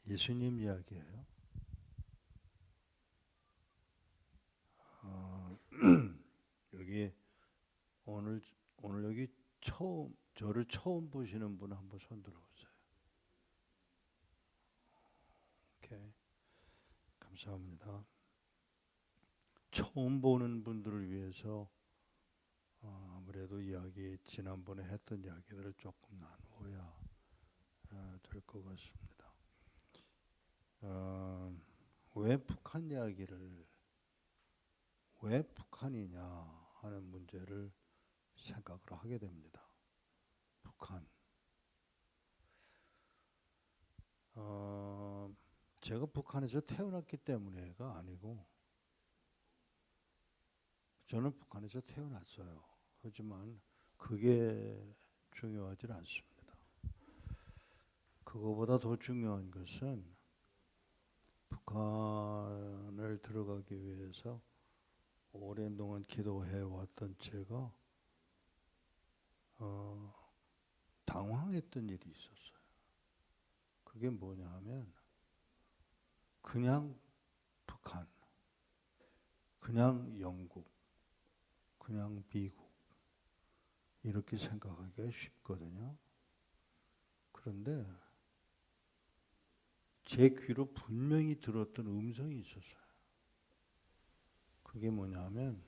예수님 이야기예요. 여기 오늘 여기 저를 처음 보시는 분 한번 손 들어보세요. 오케이, 감사합니다. 처음 보는 분들을 위해서 아무래도 지난번에 했던 이야기들을 조금 나누어야 될 것 같습니다. 왜 북한이냐 하는 문제를 생각을 하게 됩니다. 북한. 제가 북한에서 태어났기 때문에가 아니고, 저는 북한에서 태어났어요. 하지만 그게 중요하지 않습니다. 그거보다 더 중요한 것은 북한을 들어가기 위해서 오랜 동안 기도해 왔던 제가 당황했던 일이 있었어요. 그게 뭐냐 하면 그냥 북한, 그냥 영국, 그냥 미국 이렇게 생각하기가 쉽거든요. 그런데 제 귀로 분명히 들었던 음성이 있었어요. 그게 뭐냐면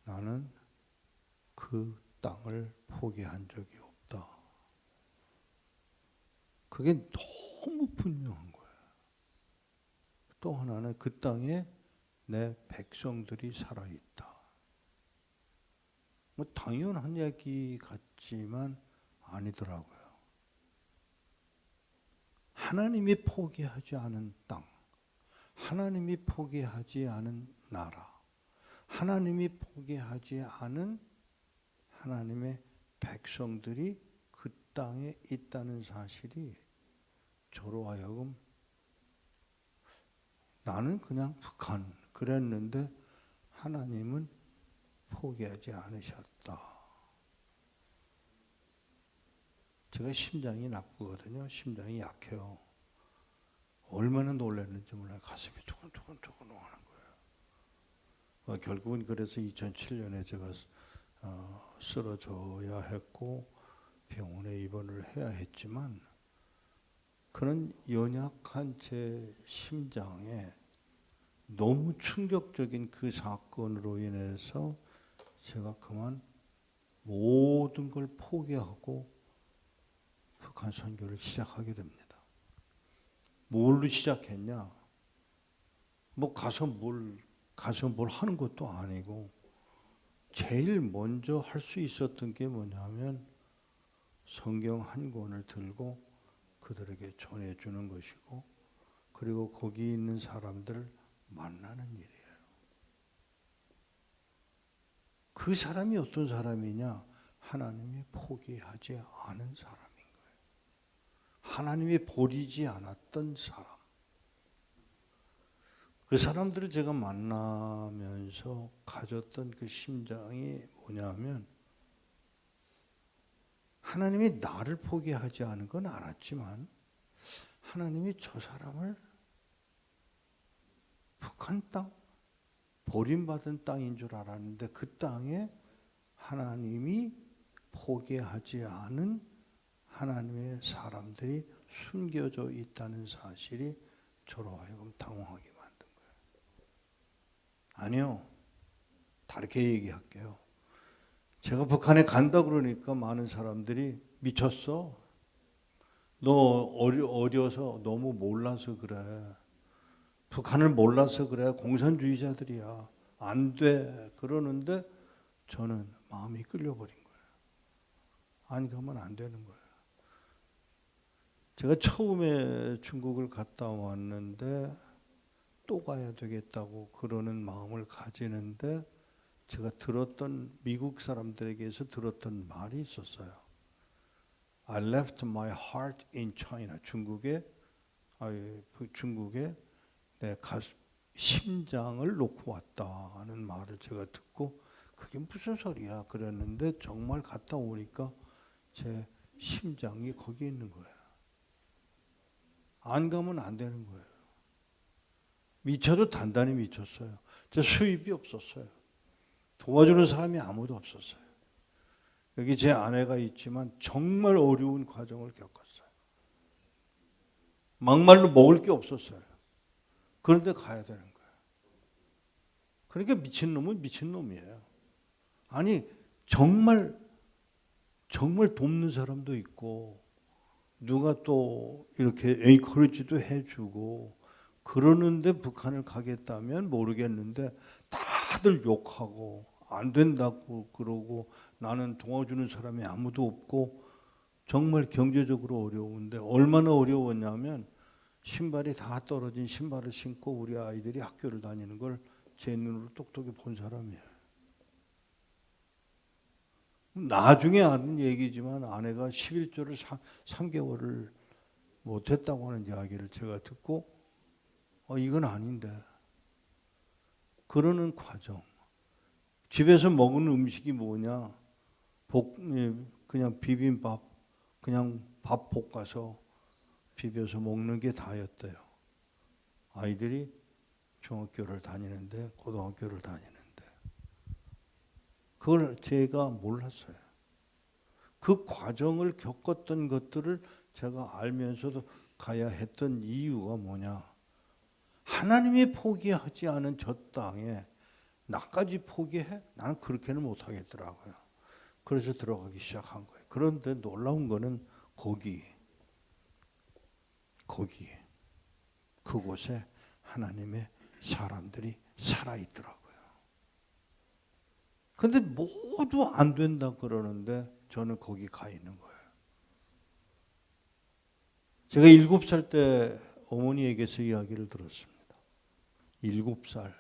나는 그 땅을 포기한 적이 없다. 그게 너무 분명한 거예요. 또 하나는 그 땅에 내 백성들이 살아있다. 뭐 당연한 얘기 같지만 아니더라고요. 하나님이 포기하지 않은 땅, 하나님이 포기하지 않은 나라, 하나님이 포기하지 않은 하나님의 백성들이 그 땅에 있다는 사실이 저로 하여금 나는 그냥 북한 그랬는데 하나님은 포기하지 않으셨다. 제가 심장이 나쁘거든요. 심장이 약해요. 얼마나 놀랐는지 몰라요. 가슴이 두근두근 하는 거예요. 결국은 그래서 2007년에 제가 쓰러져야 했고 병원에 입원을 해야 했지만 그런 연약한 제 심장에 너무 충격적인 그 사건으로 인해서 제가 그만 모든 걸 포기하고 북한 선교를 시작하게 됩니다. 뭘로 시작했냐? 뭐 가서 뭘 하는 것도 아니고 제일 먼저 할 수 있었던 게 뭐냐면 성경 한 권을 들고 그들에게 전해주는 것이고 그리고 거기 있는 사람들을 만나는 일이에요. 그 사람이 어떤 사람이냐? 하나님이 포기하지 않은 사람인 거예요. 하나님이 버리지 않았던 사람. 그 사람들을 제가 만나면서 가졌던 그 심장이 뭐냐면 하나님이 나를 포기하지 않은 건 알았지만 하나님이 저 사람을 북한 땅, 버림받은 땅인 줄 알았는데 그 땅에 하나님이 포기하지 않은 하나님의 사람들이 숨겨져 있다는 사실이 저로 하여금 당황하게 만든 거예요. 아니요. 다르게 얘기할게요. 제가 북한에 간다 그러니까 많은 사람들이 미쳤어. 너 어려서 너무 몰라서 그래. 북한을 몰라서 그래. 공산주의자들이야. 안 돼. 그러는데 저는 마음이 끌려버린 거예요. 안 가면 안 되는 거예요. 제가 처음에 중국을 갔다 왔는데 또 가야 되겠다고 그러는 마음을 가지는데 제가 미국 사람들에게서 들었던 말이 있었어요. I left my heart in China. 중국에 내 심장을 놓고 왔다는 말을 제가 듣고 그게 무슨 소리야 그랬는데 정말 갔다 오니까 제 심장이 거기 있는 거예요. 안 가면 안 되는 거예요. 미쳐도 단단히 미쳤어요. 저 수입이 없었어요. 도와주는 사람이 아무도 없었어요. 여기 제 아내가 있지만 정말 어려운 과정을 겪었어요. 막말로 먹을 게 없었어요. 그런데 가야 되는 거예요. 그러니까 미친놈은 미친놈이에요. 아니 정말 돕는 사람도 있고 누가 또 이렇게 엔커리지도 해주고 그러는데 북한을 가겠다면 모르겠는데 다들 욕하고 안 된다고 그러고 나는 도와주는 사람이 아무도 없고 정말 경제적으로 어려운데 얼마나 어려웠냐면 신발이 다 떨어진 신발을 신고 우리 아이들이 학교를 다니는 걸 제 눈으로 똑똑히 본 사람이에요. 나중에 아는 얘기지만 아내가 11조를 3개월을 못했다고 하는 이야기를 제가 듣고 이건 아닌데 그러는 과정. 집에서 먹는 음식이 뭐냐? 그냥 비빔밥, 그냥 밥 볶아서 비벼서 먹는 게 다였대요. 아이들이 중학교를 다니는데 고등학교를 다니는데 그걸 제가 몰랐어요. 그 과정을 겪었던 것들을 제가 알면서도 가야 했던 이유가 뭐냐? 하나님이 포기하지 않은 저 땅에 나까지 포기해? 나는 그렇게는 못하겠더라고요. 그래서 들어가기 시작한 거예요. 그런데 놀라운 거는 거기 그곳에 하나님의 사람들이 살아있더라고요. 근데 모두 안 된다 그러는데 저는 거기 가 있는 거예요. 제가 7살 때 어머니에게서 이야기를 들었습니다. 7살.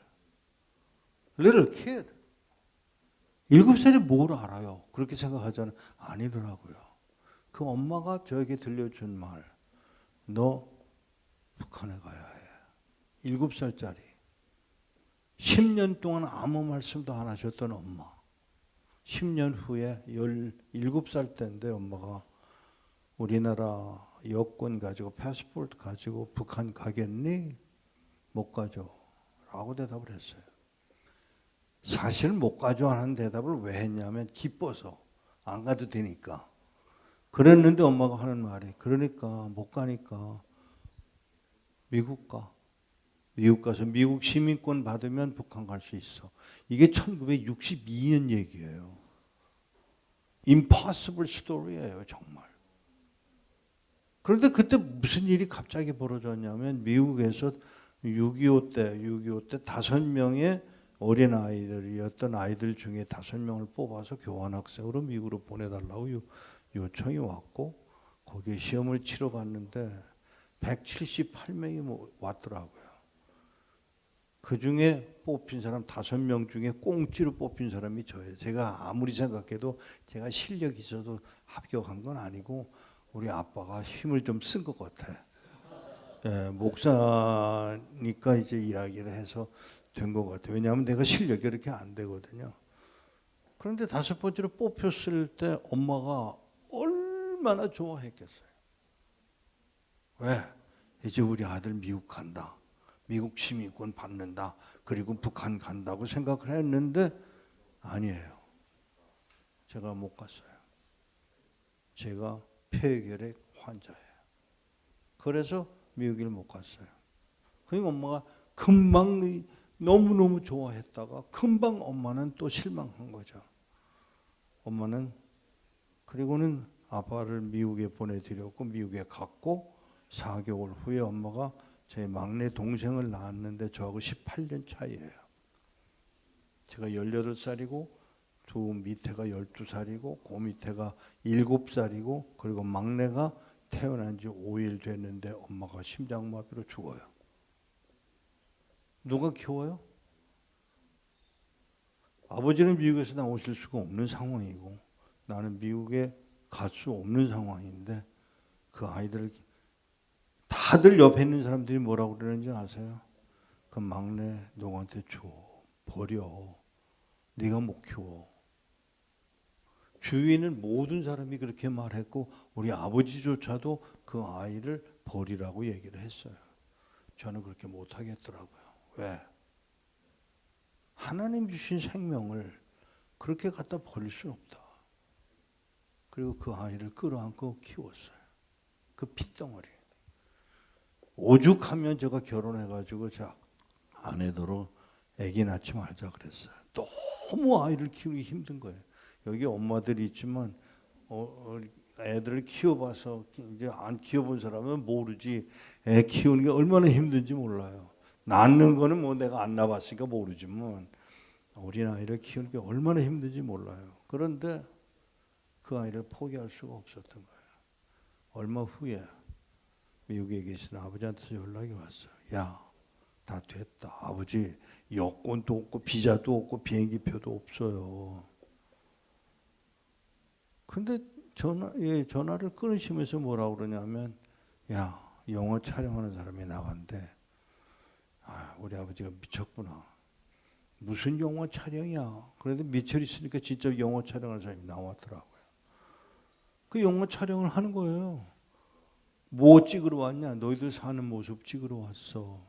Little kid. 7살이 뭘 알아요? 그렇게 생각하잖아요. 아니더라고요. 그 엄마가 저에게 들려준 말. 너 북한에 가야 해. 7살짜리. 10년 동안 아무 말씀도 안 하셨던 엄마. 10년 후에 17살 때인데 엄마가 우리나라 여권 가지고 패스포트 가지고 북한 가겠니? 못 가죠. 라고 대답을 했어요. 사실 못 가죠 하는 대답을 왜 했냐면 기뻐서 안 가도 되니까. 그랬는데 엄마가 하는 말이 그러니까 못 가니까 미국 가. 미국 가서 미국 시민권 받으면 북한 갈 수 있어. 이게 1962년 얘기예요. Impossible story예요, 정말. 그런데 그때 무슨 일이 갑자기 벌어졌냐면 미국에서 6.25 때 5명의 어린 아이들이었던 아이들 중에 5명을 뽑아서 교환학생으로 미국으로 보내달라고 요청이 왔고 거기에 시험을 치러 갔는데 178명이 왔더라고요. 그 중에 뽑힌 사람 5명 중에 꽁찌로 뽑힌 사람이 저예요. 제가 아무리 생각해도 제가 실력이 있어도 합격한 건 아니고 우리 아빠가 힘을 좀 쓴 것 같아. 예, 목사니까 이제 이야기를 해서 된 것 같아요. 왜냐하면 내가 실력이 이렇게 안 되거든요. 그런데 5번째로 뽑혔을 때 엄마가 얼마나 좋아했겠어요. 왜? 이제 우리 아들 미국 간다. 미국 시민권 받는다. 그리고 북한 간다고 생각을 했는데 아니에요. 제가 못 갔어요. 제가 폐결핵 환자예요. 그래서 미국을 못 갔어요. 그러니까 엄마가 금방 너무너무 좋아했다가 금방 엄마는 또 실망한 거죠. 엄마는 그리고는 아빠를 미국에 보내드렸고 미국에 갔고 4개월 후에 엄마가 제 막내 동생을 낳았는데 저하고 18년 차이예요. 제가 18살이고 두 밑에가 12살이고 그 밑에가 7살이고 그리고 막내가 태어난 지 5일 됐는데 엄마가 심장마비로 죽어요. 누가 키워요? 아버지는 미국에서 나오실 수가 없는 상황이고 나는 미국에 갈 수 없는 상황인데 그 아이들을 다들 옆에 있는 사람들이 뭐라고 그러는지 아세요? 그 막내 누구한테 줘. 버려. 네가 못 키워. 주위에 있는 모든 사람이 그렇게 말했고 우리 아버지조차도 그 아이를 버리라고 얘기를 했어요. 저는 그렇게 못하겠더라고요. 왜? 하나님 주신 생명을 그렇게 갖다 버릴 수는 없다. 그리고 그 아이를 끌어안고 키웠어요. 그 핏덩어리. 오죽하면 제가 결혼해가지고 제 아내더러 아기 낳지 말자 그랬어요. 너무 아이를 키우기 힘든 거예요. 여기 엄마들이 있지만 애들을 키워봐서 이제 안 키워본 사람은 모르지. 애 키우는 게 얼마나 힘든지 몰라요. 낳는 거는 뭐 내가 안 낳아봤으니까 모르지만 어린 아이를 키우는 게 얼마나 힘든지 몰라요. 그런데 그 아이를 포기할 수가 없었던 거예요. 얼마 후에 미국에 계신 아버지한테서 연락이 왔어요. 야, 다 됐다. 아버지 여권도 없고 비자도 없고 비행기표도 없어요. 근데 전화를 끊으시면서 뭐라고 그러냐면, 야, 영화 촬영하는 사람이 나간대. 아, 우리 아버지가 미쳤구나. 무슨 영화 촬영이야. 그런데 미철 있으니까 진짜 영화 촬영하는 사람이 나왔더라고요. 그 영화 촬영을 하는 거예요. 뭐 찍으러 왔냐? 너희들 사는 모습 찍으러 왔어.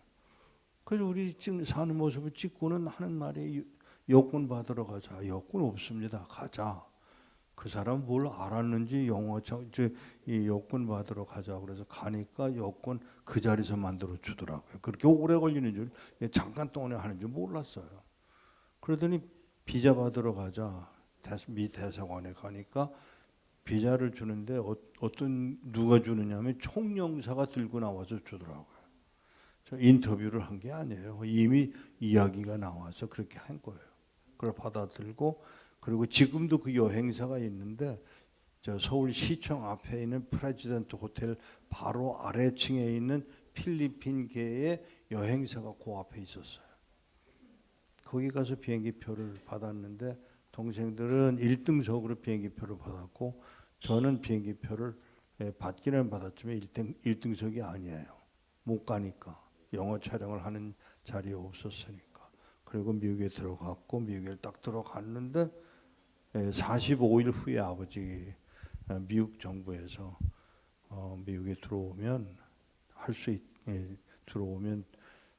그래서 우리 지금 사는 모습을 찍고는 하는 말이 여권 받으러 가자. 여권 없습니다. 가자. 그 사람 뭘 알았는지 이 여권 받으러 가자. 그래서 가니까 여권 그 자리에서 만들어 주더라고요. 그렇게 오래 걸리는 줄 잠깐 동안에 하는 줄 몰랐어요. 그러더니 비자 받으러 가자. 미 대사관에 가니까 비자를 주는데 누가 주느냐면 총영사가 들고 나와서 주더라고요. 저 인터뷰를 한 게 아니에요. 이미 이야기가 나와서 그렇게 한 거예요. 그걸 받아들고 그리고 지금도 그 여행사가 있는데 저 서울시청 앞에 있는 프레지던트 호텔 바로 아래층에 있는 필리핀계의 여행사가 그 앞에 있었어요. 거기 가서 비행기표를 받았는데 동생들은 1등석으로 비행기표를 받았고 저는 비행기표를 받기는 받았지만 1등석이 아니에요. 못 가니까. 영어 촬영을 하는 자리에 없었으니까. 그리고 미국에 들어갔고 미국에 딱 들어갔는데 45일 후에 아버지 미국 정부에서 미국에 들어오면 들어오면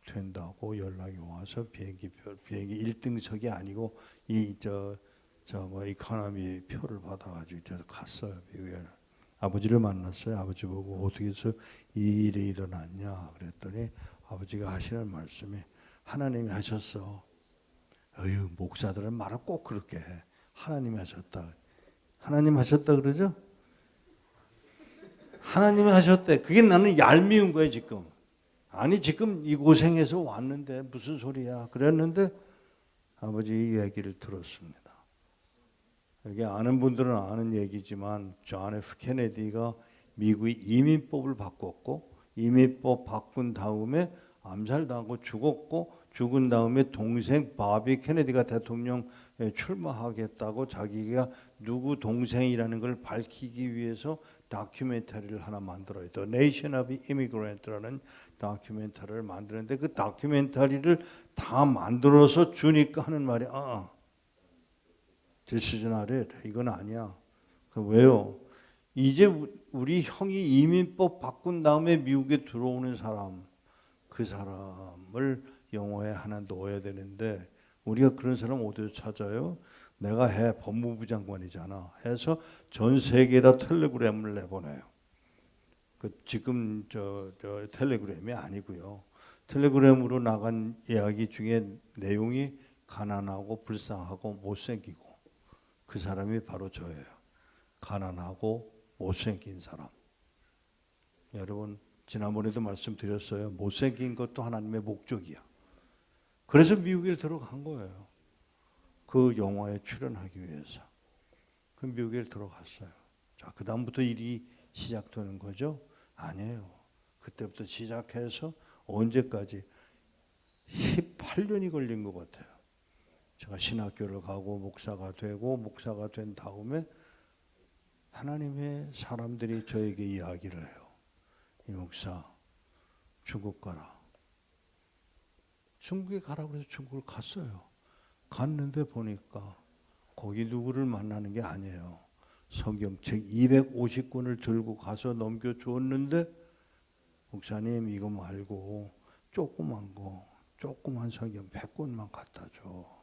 된다고 연락이 와서 비행기 1등석이 아니고 이코노미 표를 받아가지고 저 갔어요. 미국에. 아버지를 만났어요. 아버지 보고 어떻게 해서 이 일이 일어났냐 그랬더니 아버지가 하시는 말씀이 하나님이 하셨어. 어휴, 목사들은 말을 꼭 그렇게 해. 하나님이 하셨다. 하나님 하셨다 그러죠? 하나님이 하셨대. 그게 나는 얄미운 거예요 지금. 아니 지금 이 고생해서 왔는데 무슨 소리야. 그랬는데 아버지 얘기를 들었습니다. 여기 아는 분들은 아는 얘기지만 존 F 케네디가 미국이 이민법을 바꿨고 이민법 바꾼 다음에 암살당하고 죽었고 죽은 다음에 동생 바비 케네디가 대통령 출마하겠다고 자기가 누구 동생이라는 걸 밝히기 위해서 다큐멘터리를 하나 만들어요. The Nation of Immigrant라는 다큐멘터리를 만드는데 그 다큐멘터리를 다 만들어서 주니까 하는 말이 This is not it. 이건 아니야. 왜요? 이제 우리 형이 이민법 바꾼 다음에 미국에 들어오는 사람 그 사람을 영어에 하나 넣어야 되는데 우리가 그런 사람 어디서 찾아요? 내가 법무부 장관이잖아. 해서 전 세계에다 텔레그램을 내보내요. 지금 저 텔레그램이 아니고요. 텔레그램으로 나간 이야기 중에 내용이 가난하고 불쌍하고 못생기고 그 사람이 바로 저예요. 가난하고 못생긴 사람. 여러분 지난번에도 말씀드렸어요. 못생긴 것도 하나님의 목적이야. 그래서 미국에 들어간 거예요. 그 영화에 출연하기 위해서. 그 미국에 들어갔어요. 자, 그 다음부터 일이 시작되는 거죠? 아니에요. 그때부터 시작해서 언제까지 18년이 걸린 것 같아요. 제가 신학교를 가고 목사가 되고 목사가 된 다음에 하나님의 사람들이 저에게 이야기를 해요. 이 목사 중국 가라. 중국에 가라고 해서 중국을 갔어요. 갔는데 보니까 거기 누구를 만나는 게 아니에요. 성경책 250권을 들고 가서 넘겨주었는데 목사님 이거 말고 조그만 성경 100권만 갖다 줘.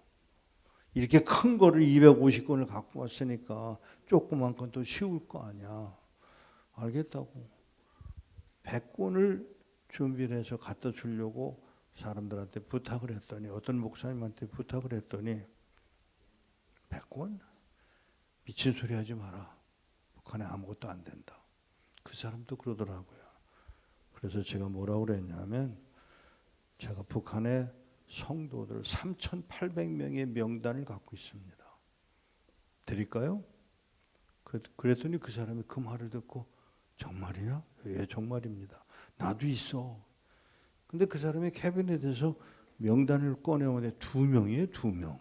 이렇게 큰 거를 250권을 갖고 왔으니까 조그만 건 또 쉬울 거 아니야. 알겠다고. 100권을 준비를 해서 갖다 주려고 사람들한테 부탁을 했더니, 어떤 목사님한테 부탁을 했더니 100권? 미친 소리 하지 마라. 북한에 아무것도 안 된다. 그 사람도 그러더라고요. 그래서 제가 뭐라고 그랬냐면, 제가 북한의 성도들 3,800명의 명단을 갖고 있습니다. 드릴까요? 그랬더니 그 사람이 그 말을 듣고, 정말이냐? 예, 정말입니다. 나도 있어. 근데 그 사람이 캐비넷에서 명단을 꺼내오는데 2명이에요, 2명.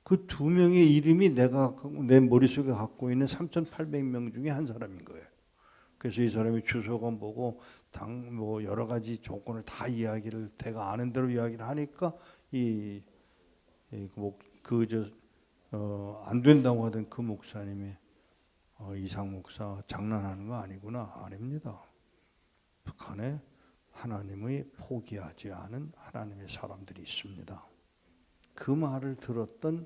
그 2명의 이름이 내가 내 머릿속에 갖고 있는 3,800명 중에 한 사람인 거예요. 그래서 이 사람이 주소건 보고 뭐 여러 가지 조건을 다 이야기를 내가 아는 대로 이야기를 하니까 안 된다고 하던 그 목사님이 이상 목사 장난하는 거 아니구나. 아닙니다. 북한에 하나님의 포기하지 않은 하나님의 사람들이 있습니다. 그 말을 들었던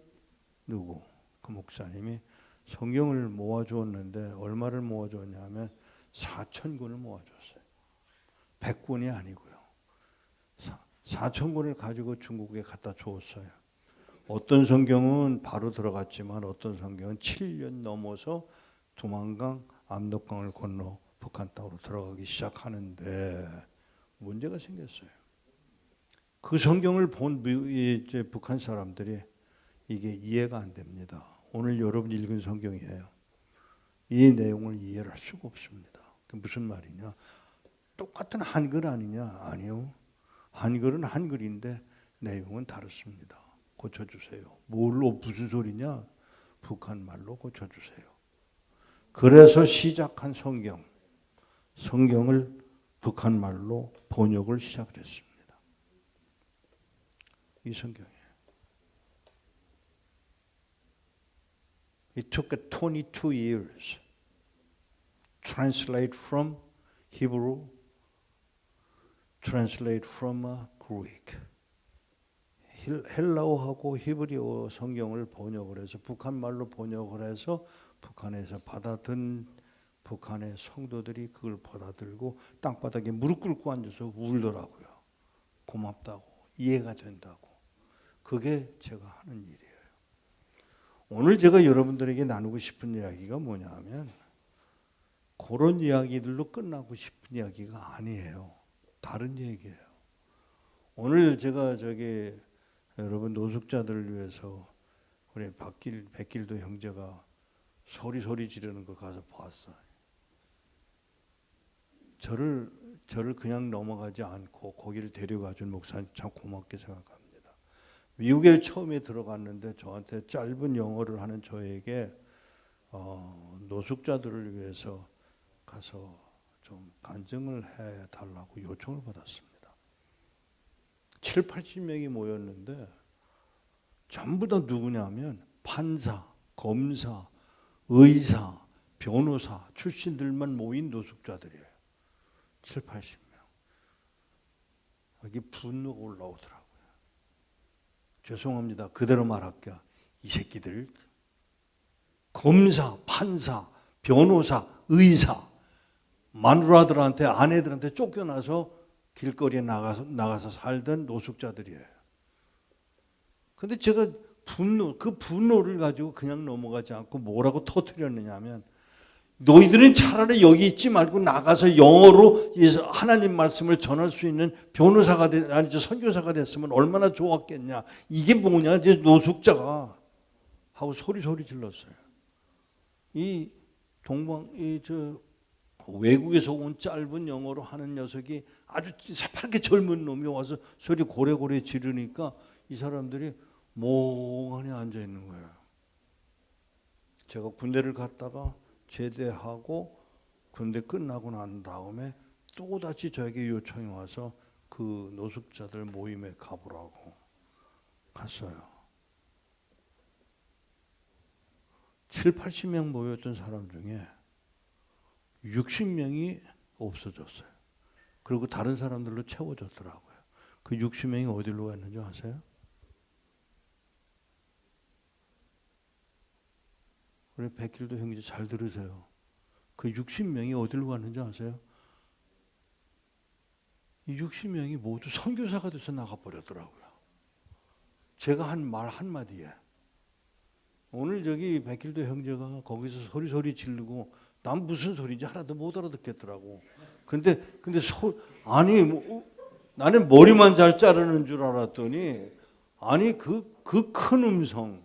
그 목사님이 성경을 모아주었는데, 얼마를 모아줬냐면 4,000권을 모아줬어요. 100권이 아니고요. 4,000권을 가지고 중국에 갖다 주었어요. 어떤 성경은 바로 들어갔지만 어떤 성경은 7년 넘어서 두만강, 압록강을 건너 북한 땅으로 들어가기 시작하는데 문제가 생겼어요. 그 성경을 본 이제 북한 사람들이 이게 이해가 안 됩니다. 오늘 여러분 읽은 성경이에요. 이 내용을 이해를 할 수가 없습니다. 그 무슨 말이냐? 똑같은 한글 아니냐? 아니요. 한글은 한글인데 내용은 다릅니다. 고쳐주세요. 뭘로 무슨 소리냐? 북한 말로 고쳐주세요. 그래서 시작한 성경을 북한 말로 번역을 시작했습니다. 이 성경이에요. It took 22 years. Translate from Hebrew, translate from Greek. 헬라어하고 히브리어 성경을 번역을 해서 북한 말로 번역을 해서 북한에서 받아든 북한의 성도들이 그걸 받아들고 땅바닥에 무릎 꿇고 앉아서 울더라고요. 고맙다고, 이해가 된다고. 그게 제가 하는 일이에요. 오늘 제가 여러분들에게 나누고 싶은 이야기가 뭐냐면, 그런 이야기들로 끝나고 싶은 이야기가 아니에요. 다른 얘기예요. 오늘 제가 여러분 노숙자들을 위해서 우리 백길도 형제가 소리 지르는 거 가서 봤어요. 저를 그냥 넘어가지 않고 거기를 데려가 준 목사님 참 고맙게 생각합니다. 미국에 처음에 들어갔는데 저한테 짧은 영어를 하는 저에게 노숙자들을 위해서 가서 좀 간증을 해달라고 요청을 받았습니다. 7, 80명이 모였는데 전부 다 누구냐면 판사, 검사, 의사, 변호사 출신들만 모인 노숙자들이에요. 7, 80명. 여기 분노가 올라오더라고요. 죄송합니다. 그대로 말할게요. 이 새끼들 검사, 판사, 변호사, 의사, 마누라들한테, 아내들한테 쫓겨나서 길거리에 나가서 살던 노숙자들이에요. 근데 제가 그 분노를 가지고 그냥 넘어가지 않고 뭐라고 터뜨렸느냐 하면, 너희들은 차라리 여기 있지 말고 나가서 영어로 하나님 말씀을 전할 수 있는 변호사가 선교사가 됐으면 얼마나 좋았겠냐. 이게 뭐냐, 이제 노숙자가 하고 소리 질렀어요. 외국에서 온 짧은 영어로 하는 녀석이 아주 새파랗게 젊은 놈이 와서 소리 고래고래 지르니까 이 사람들이 멍하니 앉아 있는 거예요. 제가 군대를 갔다가 제대하고 군대 끝나고 난 다음에 또다시 저에게 요청이 와서 그 노숙자들 모임에 가보라고 갔어요. 7, 80명 모였던 사람 중에 60명이 없어졌어요. 그리고 다른 사람들로 채워졌더라고요. 그 60명이 어디로 갔는지 아세요? 우리 백길도 형제 잘 들으세요. 그 60명이 어디로 갔는지 아세요? 이 60명이 모두 선교사가 돼서 나가버렸더라고요. 제가 한 말 한마디에. 오늘 저기 백길도 형제가 거기서 소리 지르고 난 무슨 소리인지 하나도 못 알아듣겠더라고. 근데 아니 나는 머리만 잘 자르는 줄 알았더니 아니 그 큰 음성.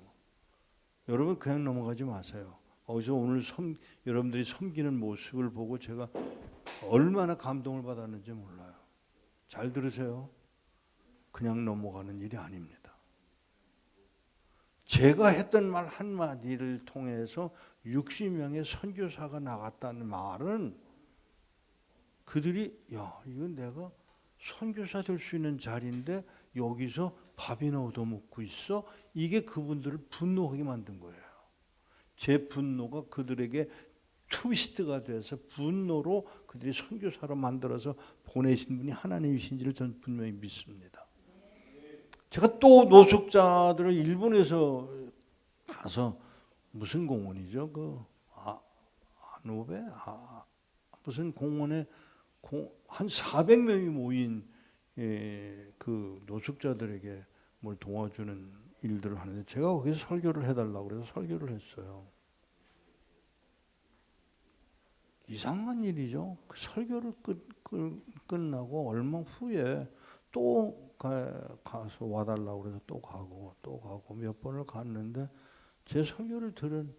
여러분 그냥 넘어가지 마세요. 거기서 오늘 여러분들이 섬기는 모습을 보고 제가 얼마나 감동을 받았는지 몰라요. 잘 들으세요. 그냥 넘어가는 일이 아닙니다. 제가 했던 말 한마디를 통해서 60명의 선교사가 나갔다는 말은 그들이 야 이건 내가 선교사 될 수 있는 자리인데 여기서 밥이나 얻어먹고 있어? 이게 그분들을 분노하게 만든 거예요. 제 분노가 그들에게 트위스트가 돼서 분노로 그들이 선교사로 만들어서 보내신 분이 하나님이신지를 저는 분명히 믿습니다. 제가 또 노숙자들을 일본에서 가서 무슨 공원이죠? 그 아노베 무슨 공원에 한 400명이 모인 그 노숙자들에게 뭘 도와주는 일들을 하는데 제가 거기서 설교를 해달라고 그래서 설교를 했어요. 이상한 일이죠. 그 설교를 끝나고 얼마 후에 또 가서 와달라고 그래서 또 가고 몇 번을 갔는데 제 설교를 들은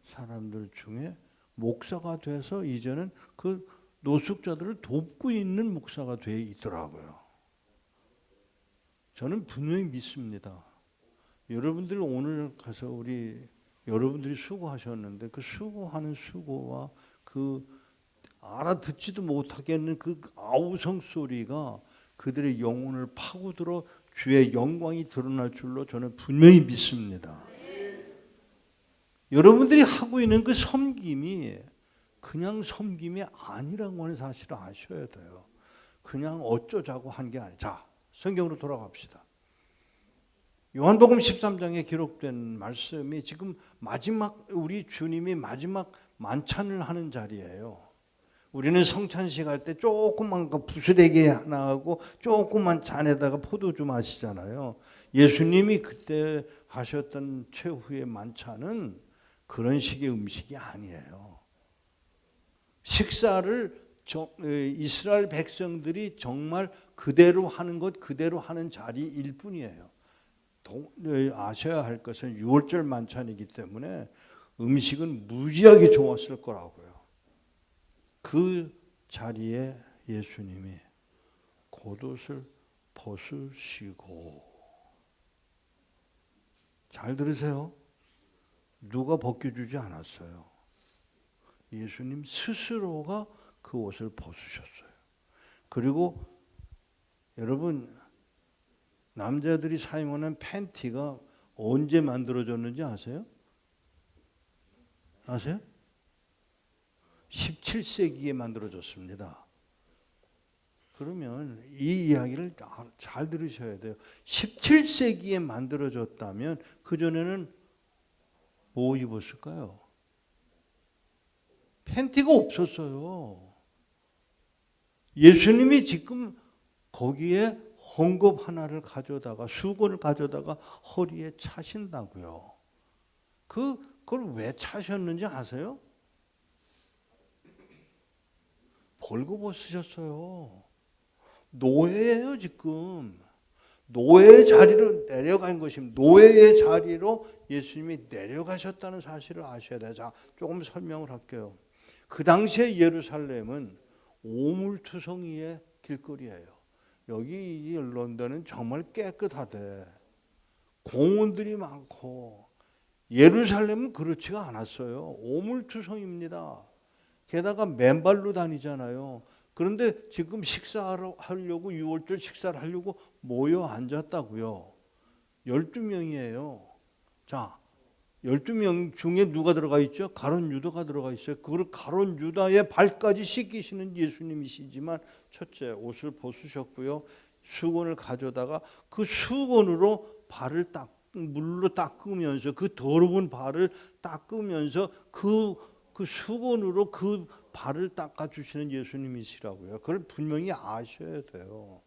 사람들 중에 목사가 돼서 이제는 그 노숙자들을 돕고 있는 목사가 돼 있더라고요. 저는 분명히 믿습니다. 여러분들 오늘 가서 여러분들이 수고하셨는데 그 수고하는 수고와 그 알아듣지도 못하겠는 그 아우성 소리가 그들의 영혼을 파고들어 주의 영광이 드러날 줄로 저는 분명히 믿습니다. 여러분들이 하고 있는 그 섬김이 그냥 섬김이 아니라고 하는 사실을 아셔야 돼요. 그냥 어쩌자고 한 게 아니에요. 자, 성경으로 돌아갑시다. 요한복음 13장에 기록된 말씀이 지금 우리 주님이 마지막 만찬을 하는 자리예요. 우리는 성찬식 할 때 조그만 거 부스레기 하나 하고 조그만 잔에다가 포도주 마시잖아요. 예수님이 그때 하셨던 최후의 만찬은 그런 식의 음식이 아니에요. 식사를 이스라엘 백성들이 정말 그대로 하는 것, 그대로 하는 자리일 뿐이에요. 아셔야 할 것은 6월절 만찬이기 때문에 음식은 무지하게 좋았을 거라고요. 그 자리에 예수님이 겉옷을 벗으시고, 잘 들으세요. 누가 벗겨주지 않았어요. 예수님 스스로가 그 옷을 벗으셨어요. 그리고 여러분 남자들이 사용하는 팬티가 언제 만들어졌는지 아세요? 아세요? 17세기에 만들어졌습니다. 그러면 이 이야기를 잘 들으셔야 돼요. 17세기에 만들어졌다면 그전에는 뭐 입었을까요? 팬티가 없었어요. 예수님이 지금 거기에 헝겊 하나를 가져다가 수건을 가져다가 허리에 차신다고요. 그걸 왜 차셨는지 아세요? 벌거벗으셨어요. 노예예요 지금. 노예의 자리로 내려간 것입니다. 노예의 자리로 예수님이 내려가셨다는 사실을 아셔야 돼요. 자, 조금 설명을 할게요. 그 당시에 예루살렘은 오물투성이의 길거리예요. 여기 런던은 정말 깨끗하대. 공원들이 많고 예루살렘은 그렇지가 않았어요. 오물투성입니다. 게다가 맨발로 다니잖아요. 그런데 지금 식사하려고 6월절 식사를 하려고 모여 앉았다고요. 12명이에요. 자, 12명 중에 누가 들어가 있죠? 가룟 유다가 들어가 있어요. 그걸 가룟 유다의 발까지 씻기시는 예수님이시지만 첫째 옷을 벗으셨고요. 수건을 가져다가 그 수건으로 발을 물로 닦으면서 그 더러운 발을 닦으면서 그 수건으로 그 발을 닦아주시는 예수님이시라고요. 그걸 분명히 아셔야 돼요.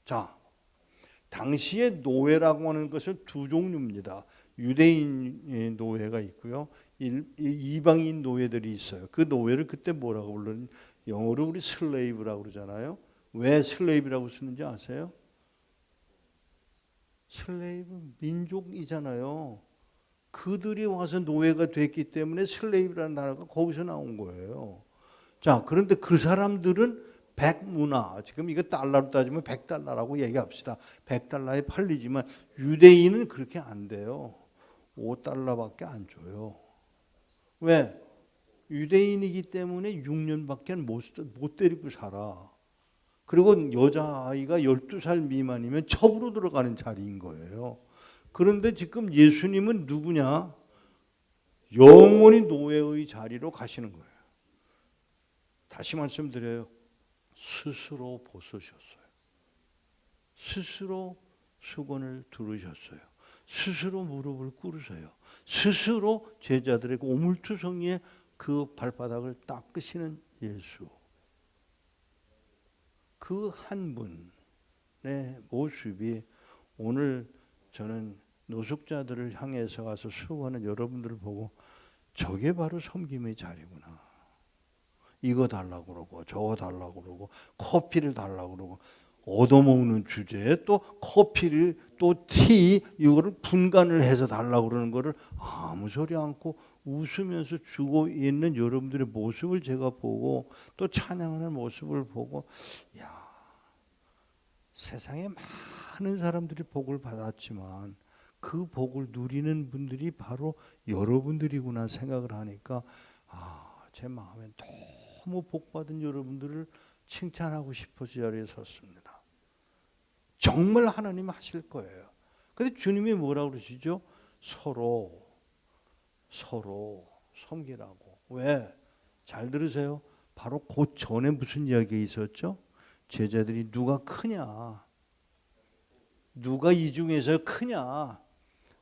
자, 당시의 노예라고 하는 것은 두 종류입니다. 유대인 노예가 있고요. 이방인 노예들이 있어요. 그 노예를 그때 뭐라고 부르는 영어로 우리 슬레이브라고 그러잖아요. 왜 슬레이브라고 쓰는지 아세요? 슬레이브 민족이잖아요. 그들이 와서 노예가 됐기 때문에 슬레이브라는 단어가 거기서 나온 거예요. 자, 그런데 그 사람들은 100문화, 지금 이거 달러로 따지면 100달러라고 얘기합시다. 100달러에 팔리지만 유대인은 그렇게 안 돼요. 5달러밖에 안 줘요. 왜? 유대인이기 때문에 6년밖에 못 데리고 살아. 그리고 여자아이가 12살 미만이면 첩으로 들어가는 자리인 거예요. 그런데 지금 예수님은 누구냐? 영원히 노예의 자리로 가시는 거예요. 다시 말씀드려요. 스스로 벗으셨어요. 스스로 수건을 두르셨어요. 스스로 무릎을 꿇으세요. 스스로 제자들에게 오물투성이의 그 발바닥을 닦으시는 예수. 그 한 분의 모습이 오늘 저는 노숙자들을 향해서 가서 수고하는 여러분들을 보고 저게 바로 섬김의 자리구나. 이거 달라고 그러고 저거 달라고 그러고 커피를 달라고 그러고 얻어먹는 주제에 또 커피를 또 티 이거를 분간을 해서 달라고 그러는 거를 아무 소리 않고 웃으면서 주고 있는 여러분들의 모습을 제가 보고 또 찬양하는 모습을 보고 야, 세상에 많은 사람들이 복을 받았지만 그 복을 누리는 분들이 바로 여러분들이구나 생각을 하니까 제 마음에 너무 복받은 여러분들을 칭찬하고 싶어서 자리에 섰습니다. 정말 하나님 하실 거예요. 근데 주님이 뭐라고 그러시죠? 서로 섬기라고. 왜? 잘 들으세요. 바로 그 전에 무슨 이야기 있었죠? 제자들이 누가 크냐? 누가 이 중에서 크냐?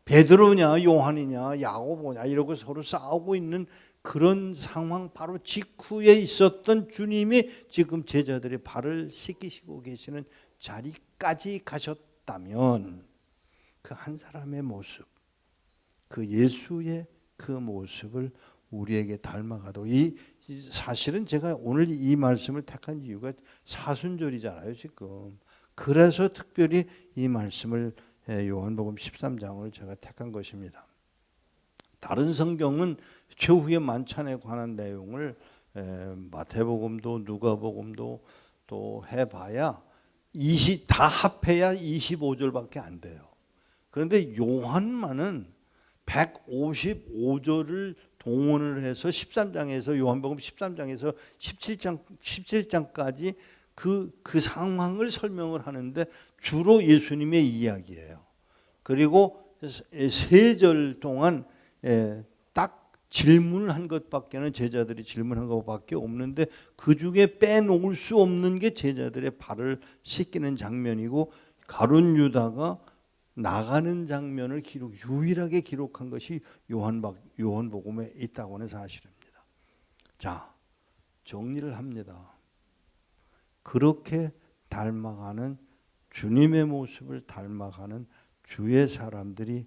베드로냐, 요한이냐, 야고보냐 이러고 서로 싸우고 있는 그런 상황 바로 직후에 있었던 주님이 지금 제자들의 발을 씻기시고 계시는 자리까지 가셨다면 그 한 사람의 모습, 그 예수의 그 모습을 우리에게 닮아가도 이 사실은 제가 오늘 이 말씀을 택한 이유가 사순절이잖아요, 지금. 그래서 특별히 이 말씀을 요한복음 13장을 제가 택한 것입니다. 다른 성경은 최후의 만찬에 관한 내용을 마태복음도 누가복음도 또 해봐야 다 합해야 25절밖에 안 돼요. 그런데 요한만은 155절을 동원을 해서 13장에서 요한복음 13장에서 17장까지 그 상황을 설명을 하는데 주로 예수님의 이야기예요. 그리고 3절 동안 딱 질문을 한 것밖에는 제자들이 질문한 것밖에 없는데 그 중에 빼놓을 수 없는 게 제자들의 발을 씻기는 장면이고 가룟 유다가 나가는 장면을 유일하게 기록한 것이 요한복음에 있다고 하는 사실입니다. 자, 정리를 합니다. 그렇게 닮아가는 주님의 모습을 닮아가는 주의 사람들이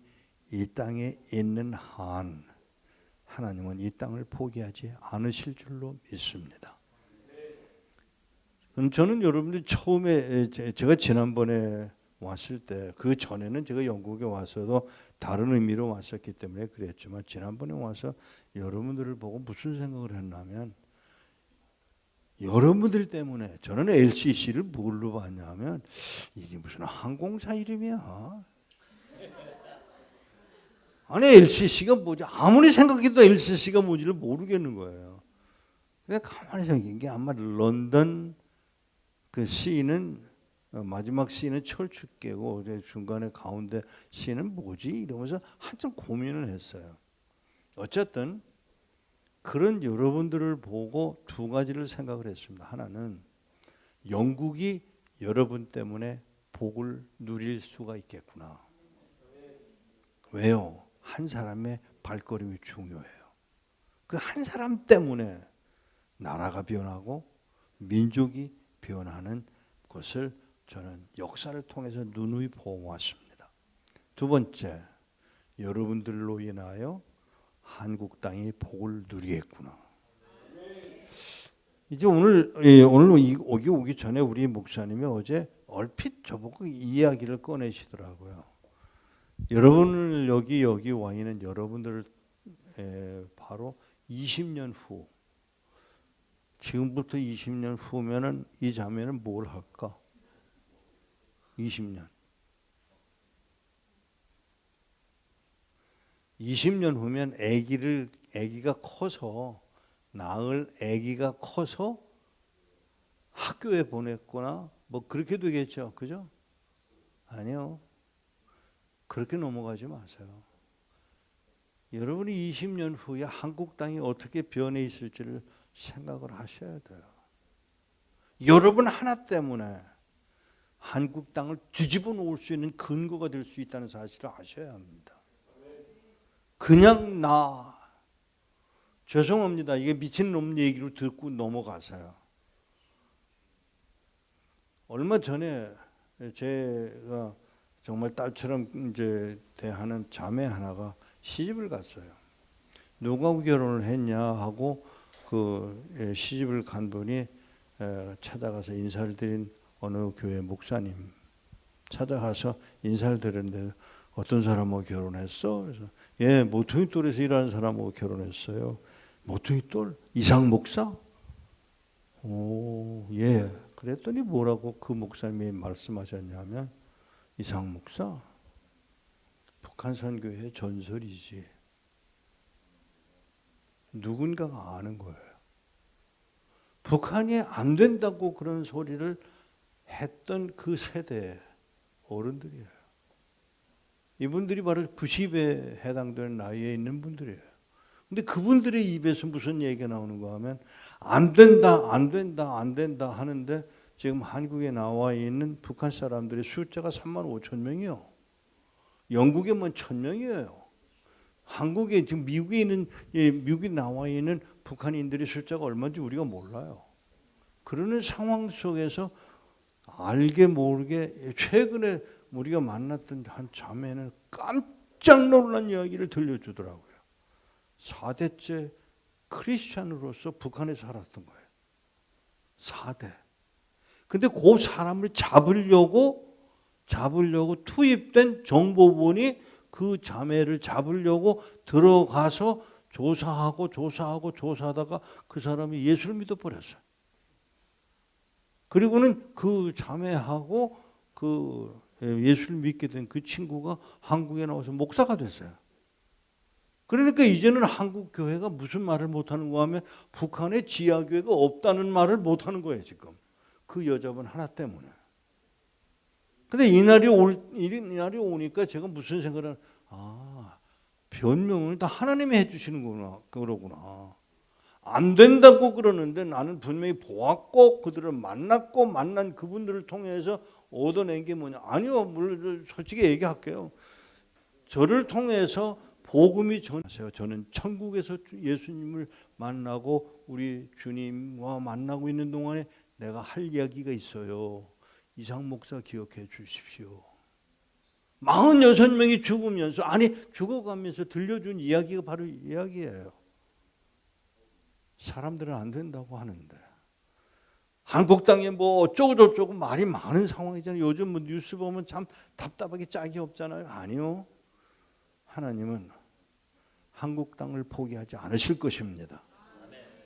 이 땅에 있는 한 하나님은 이 땅을 포기하지 않으실 줄로 믿습니다. 저는 여러분들이 처음에 제가 지난번에 왔을 때 그 전에는 제가 영국에 와서도 다른 의미로 왔었기 때문에 그랬지만 지난번에 와서 여러분들을 보고 무슨 생각을 했냐면 여러분들 때문에 저는 LCC를 뭘로 봤냐면 이게 무슨 항공사 이름이야. 아니 LCC가 뭐지? 아무리 생각해도 LCC가 뭔지를 모르겠는 거예요. 근데 가만히 생각한 게 아마 런던 그 C는 마지막 C는 철쭉개고 중간에 가운데 C는 뭐지? 이러면서 한참 고민을 했어요. 어쨌든 그런 여러분들을 보고 두 가지를 생각을 했습니다. 하나는 영국이 여러분 때문에 복을 누릴 수가 있겠구나. 왜요? 한 사람의 발걸음이 중요해요. 그 한 사람 때문에 나라가 변하고 민족이 변하는 것을 저는 역사를 통해서 누누이 보아왔습니다. 두 번째, 여러분들로 인하여 한국 땅이 복을 누리겠구나. 이제 오늘 오기 전에 우리 목사님이 어제 얼핏 저보고 이야기를 꺼내시더라고요. 여러분을 여기 와 있는 여러분들 바로 20년 후, 지금부터 20년 후면은 이 자매는 뭘 할까? 20년 후면 아기가 커서 낳을 아기가 커서 학교에 보냈거나 뭐 그렇게 되겠죠. 그죠? 아니요. 그렇게 넘어가지 마세요. 여러분이 20년 후에 한국 땅이 어떻게 변해 있을지를 생각을 하셔야 돼요. 여러분 하나 때문에 한국 땅을 뒤집어 놓을 수 있는 근거가 될 수 있다는 사실을 아셔야 합니다. 그냥 죄송합니다. 이게 미친놈 얘기로 듣고 넘어가세요. 얼마 전에 제가 정말 딸처럼 이제 대하는 자매 하나가 시집을 갔어요. 누구하고 결혼을 했냐 하고 그 시집을 간 분이 찾아가서 인사를 드린 어느 교회 목사님 찾아가서 인사를 드렸는데 어떤 사람하고 결혼했어? 그래서 예, 모퉁이 똘에서 일하는 사람하고 결혼했어요. 모퉁이 똘? 이상 목사? 오, 예. 그랬더니 뭐라고 그 목사님이 말씀하셨냐면 이상 목사? 북한 선교회 전설이지. 누군가가 아는 거예요. 북한이 안 된다고 그런 소리를 했던 그 세대의 어른들이에요. 이분들이 바로 90에 해당되는 나이에 있는 분들이에요. 근데 그분들의 입에서 무슨 얘기가 나오는가 하면 안 된다 하는데 지금 한국에 나와 있는 북한 사람들의 숫자가 3만 5천 명이요. 영국에만 1,000명이에요. 한국에 지금 미국에 나와 있는 북한인들의 숫자가 얼마인지 우리가 몰라요. 그러는 상황 속에서 알게 모르게 최근에 우리가 만났던 한 자매는 깜짝 놀란 이야기를 들려주더라고요. 4대째 크리스찬으로서 북한에 살았던 거예요. 4대. 근데 그 사람을 잡으려고 투입된 정보원이 그 자매를 잡으려고 들어가서 조사하다가 그 사람이 예수를 믿어버렸어요. 그리고는 그 자매하고 그 예수를 믿게 된 그 친구가 한국에 나와서 목사가 됐어요. 그러니까 이제는 한국 교회가 무슨 말을 못하는가 하면 북한에 지하교회가 없다는 말을 못하는 거예요. 지금 그 여자분 하나 때문에. 근데 이날이 오니까 제가 무슨 생각을 변명을 다 하나님이 해주시는구나 그러구나. 안 된다고 그러는데 나는 분명히 보았고 그들을 만났고 만난 그분들을 통해서 얻어낸 게 뭐냐. 아니요. 물론 솔직히 얘기할게요. 저를 통해서 복음이 전하세요. 저는 천국에서 예수님을 만나고 우리 주님과 만나고 있는 동안에 내가 할 이야기가 있어요. 이상 목사 기억해 주십시오. 46명이 죽으면서 죽어가면서 들려준 이야기가 바로 이 이야기예요. 사람들은 안 된다고 하는데 한국 땅에 뭐 어쩌고 저쩌고 말이 많은 상황이잖아요. 요즘 뭐 뉴스 보면 참 답답하게 짝이 없잖아요. 아니요. 하나님은 한국 땅을 포기하지 않으실 것입니다.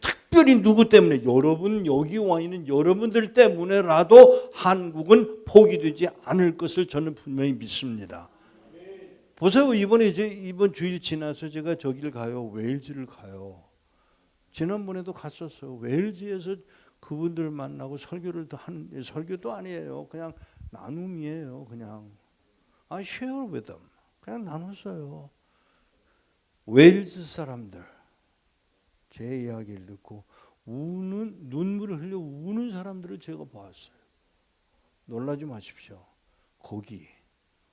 특별히 누구 때문에? 여러분 여기 와 있는 여러분들 때문에라도 한국은 포기되지 않을 것을 저는 분명히 믿습니다. 보세요. 이번 주일 지나서 제가 저기를 가요. 웨일즈를 가요. 지난번에도 갔었어요. 웨일즈에서 그분들 만나고 설교도 아니에요. 그냥 나눔이에요. 그냥 share with them. 그냥 나눴어요. 웨일즈 사람들 제 이야기를 듣고 눈물을 흘려 우는 사람들을 제가 봤어요. 놀라지 마십시오. 거기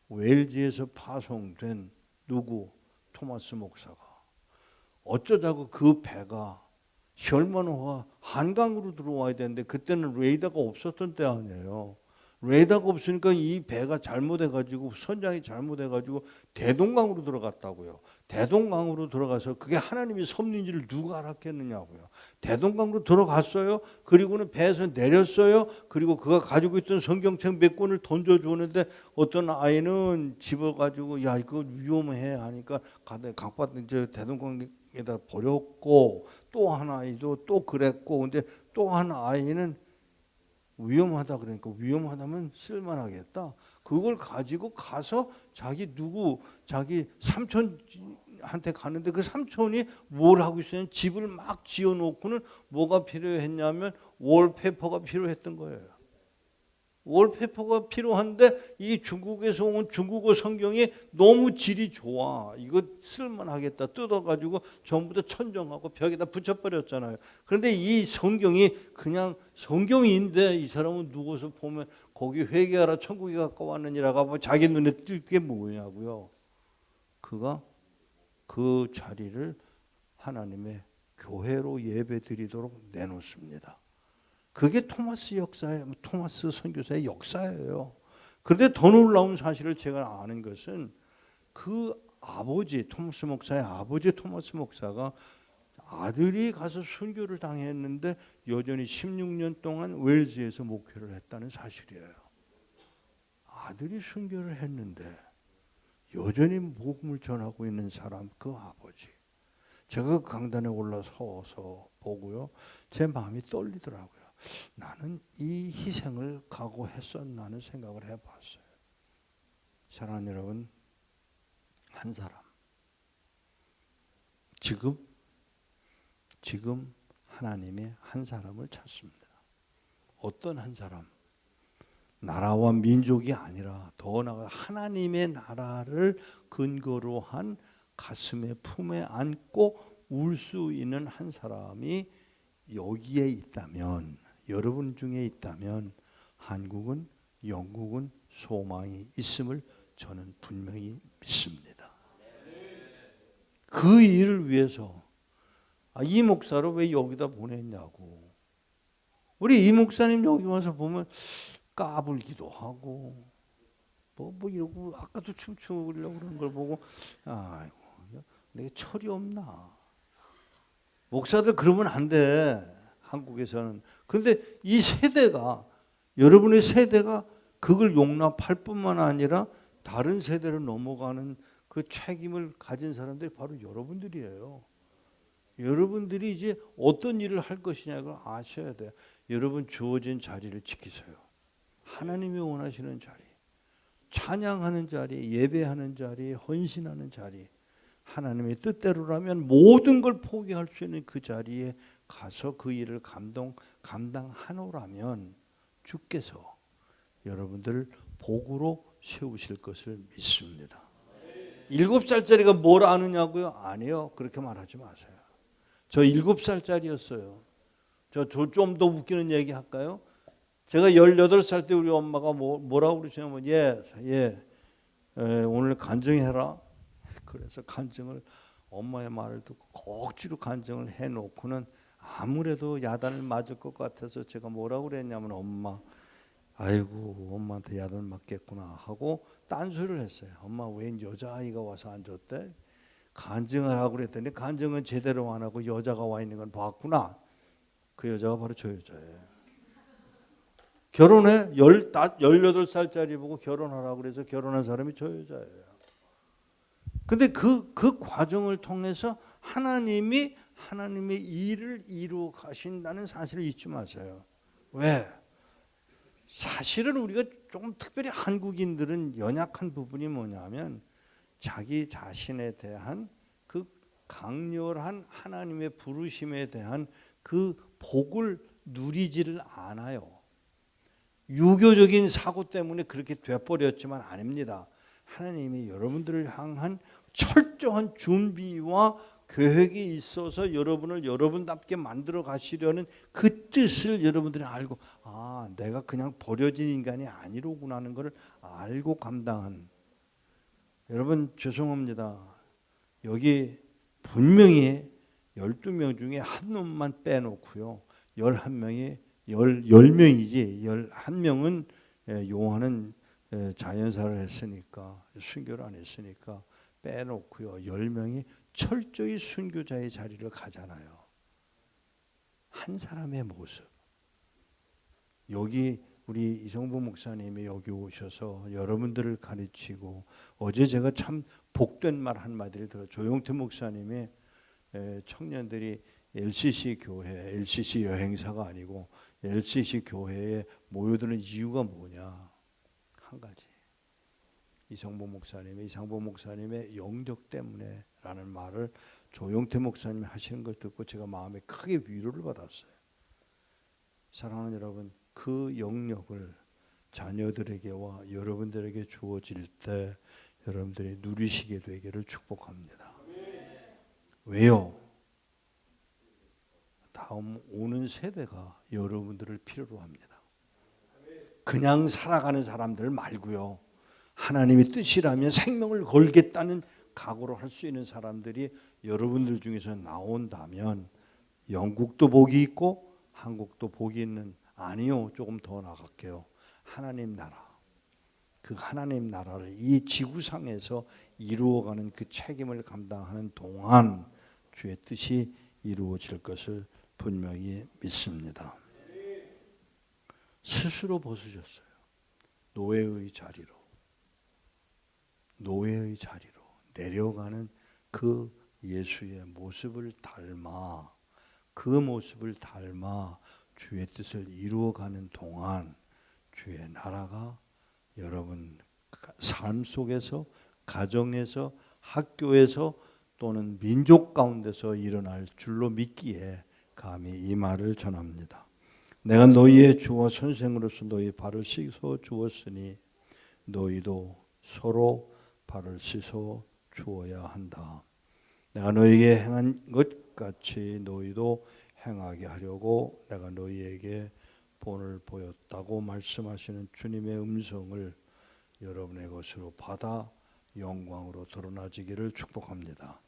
웨일즈에서 파송된 누구? 토마스 목사가 어쩌자고 그 배가 셜먼호가 한강으로 들어와야 되는데 그때는 레이더가 없었던 때 아니에요. 레이더가 없으니까 이 배가 잘못해가지고 선장이 잘못해가지고 대동강으로 들어갔다고요. 대동강으로 들어가서 그게 하나님의 섭리인지를 누가 알았겠느냐고요. 대동강으로 들어갔어요. 그리고는 배에서 내렸어요. 그리고 그가 가지고 있던 성경책 몇 권을 던져주는데 어떤 아이는 집어가지고 야 이거 위험해 하니까 강바닥 대동강에다 버렸고 또 한 아이도 또 그랬고 근데 또 한 아이는 위험하다 그러니까 위험하다면 쓸만하겠다. 그걸 가지고 가서 자기 삼촌한테 가는데 그 삼촌이 뭘 하고 있었냐면 집을 막 지어놓고는 뭐가 필요했냐면 월페퍼가 필요했던 거예요. 월페퍼가 필요한데 이 중국에서 온 중국어 성경이 너무 질이 좋아. 이거 쓸만하겠다. 뜯어가지고 전부 다 천정하고 벽에다 붙여버렸잖아요. 그런데 이 성경이 그냥 성경인데 이 사람은 누워서 보면 거기 회개하라 천국에 가까웠느니라가 뭐 자기 눈에 띌 게 뭐냐고요. 그가 그 자리를 하나님의 교회로 예배드리도록 내놓습니다. 그게 토마스 선교사의 역사예요. 그런데 더 놀라운 사실을 제가 아는 것은 그 아버지 토마스 목사의 아버지 토마스 목사가 아들이 가서 순교를 당했는데 여전히 16년 동안 웨일즈에서 목회를 했다는 사실이에요. 아들이 순교를 했는데 여전히 복음을 전하고 있는 사람 그 아버지. 제가 그 강단에 올라서서 보고요. 제 마음이 떨리더라고요. 나는 이 희생을 각오했었나는 생각을 해봤어요. 사랑하는 여러분, 한 사람 지금 하나님이 한 사람을 찾습니다. 어떤 한 사람? 나라와 민족이 아니라 더 나아가 하나님의 나라를 근거로 한 가슴에 품에 안고 울 수 있는 한 사람이 여기에 있다면, 여러분 중에 있다면 한국은, 영국은 소망이 있음을 저는 분명히 믿습니다. 그 일을 위해서 이 목사를 왜 여기다 보냈냐고. 우리 이 목사님 여기 와서 보면 까불기도 하고 뭐 이러고 아까도 춤추려고 그런 걸 보고 아이고 내가 철이 없나. 목사들 그러면 안 돼. 한국에서는. 그런데 이 세대가 여러분의 세대가 그걸 용납할 뿐만 아니라 다른 세대로 넘어가는 그 책임을 가진 사람들이 바로 여러분들이에요. 여러분들이 이제 어떤 일을 할 것이냐를 아셔야 돼요. 여러분 주어진 자리를 지키세요. 하나님이 원하시는 자리, 찬양하는 자리, 예배하는 자리, 헌신하는 자리, 하나님의 뜻대로라면 모든 걸 포기할 수 있는 그 자리에 가서 그 일을 감당하노라면 주께서 여러분들을 복으로 세우실 것을 믿습니다. 7살짜리가 뭘 아느냐고요? 아니요. 그렇게 말하지 마세요. 저 7살짜리였어요. 저 좀 더 웃기는 얘기 할까요? 제가 18살 때 우리 엄마가 뭐라고 그러시냐면 오늘 간증해라. 그래서 간증을 엄마의 말을 듣고 억지로 간증을 해놓고는 아무래도 야단을 맞을 것 같아서 제가 뭐라고 그랬냐면 아이고 엄마한테 야단 맞겠구나 하고 딴소리를 했어요. 엄마 웬 여자아이가 와서 앉았대? 간증을 하고 그랬더니 간증은 제대로 안 하고 여자가 와 있는 건 봤구나. 그 여자가 바로 저 여자예요. 결혼해 18살짜리 보고 결혼하라고 그래서 결혼한 사람이 저 여자예요. 근데 그 과정을 통해서 하나님의 일을 이루어 가신다는 사실을 잊지 마세요. 왜? 사실은 우리가 조금 특별히 한국인들은 연약한 부분이 뭐냐면 자기 자신에 대한 그 강렬한 하나님의 부르심에 대한 그 복을 누리지를 않아요. 유교적인 사고 때문에 그렇게 돼버렸지만 아닙니다. 하나님이 여러분들을 향한 철저한 준비와 계획이 있어서 여러분을 여러분답게 만들어 가시려는 그 뜻을 여러분들이 알고, 아, 내가 그냥 버려진 인간이 아니로구나 하는 것을 알고 감당한. 여러분 죄송합니다. 여기 분명히 12명 중에 한 놈만 빼놓고요, 11명이 10명이지 11명은 요한은 자연사를 했으니까, 순교를 안 했으니까 빼놓고요, 10명이 철저히 순교자의 자리를 가잖아요. 한 사람의 모습. 여기 우리 이성부 목사님이 여기 오셔서 여러분들을 가르치고, 어제 제가 참 복된 말 한마디를 들어. 조용태 목사님이 청년들이 LCC 교회, LCC 여행사가 아니고 LCC 교회에 모여드는 이유가 뭐냐, 한 가지. 이성보 목사님의 영적 때문에 라는 말을 조용태 목사님이 하시는 걸 듣고 제가 마음에 크게 위로를 받았어요. 사랑하는 여러분, 그 영역을 자녀들에게와 여러분들에게 주어질 때 여러분들이 누리시게 되기를 축복합니다. 왜요? 다음 오는 세대가 여러분들을 필요로 합니다. 그냥 살아가는 사람들 말고요, 하나님의 뜻이라면 생명을 걸겠다는 각오를 할 수 있는 사람들이 여러분들 중에서 나온다면 영국도 복이 있고 한국도 복이 있는, 아니요, 조금 더 나갈게요, 하나님 나라. 그 하나님 나라를 이 지구상에서 이루어가는 그 책임을 감당하는 동안 주의 뜻이 이루어질 것을 분명히 믿습니다. 스스로 벗으셨어요. 노예의 자리로 내려가는 그 예수의 모습을 닮아, 그 모습을 닮아 주의 뜻을 이루어가는 동안 주의 나라가 여러분 삶 속에서, 가정에서, 학교에서 또는 민족 가운데서 일어날 줄로 믿기에 감히 이 말을 전합니다. 내가 너희의 주와 선생으로서 너희 발을 씻어 주었으니 너희도 서로 발을 씻어 주어야 한다. 내가 너희에게 행한 것 같이 너희도 행하게 하려고 내가 너희에게 본을 보였다고 말씀하시는 주님의 음성을 여러분의 것으로 받아 영광으로 드러나지기를 축복합니다.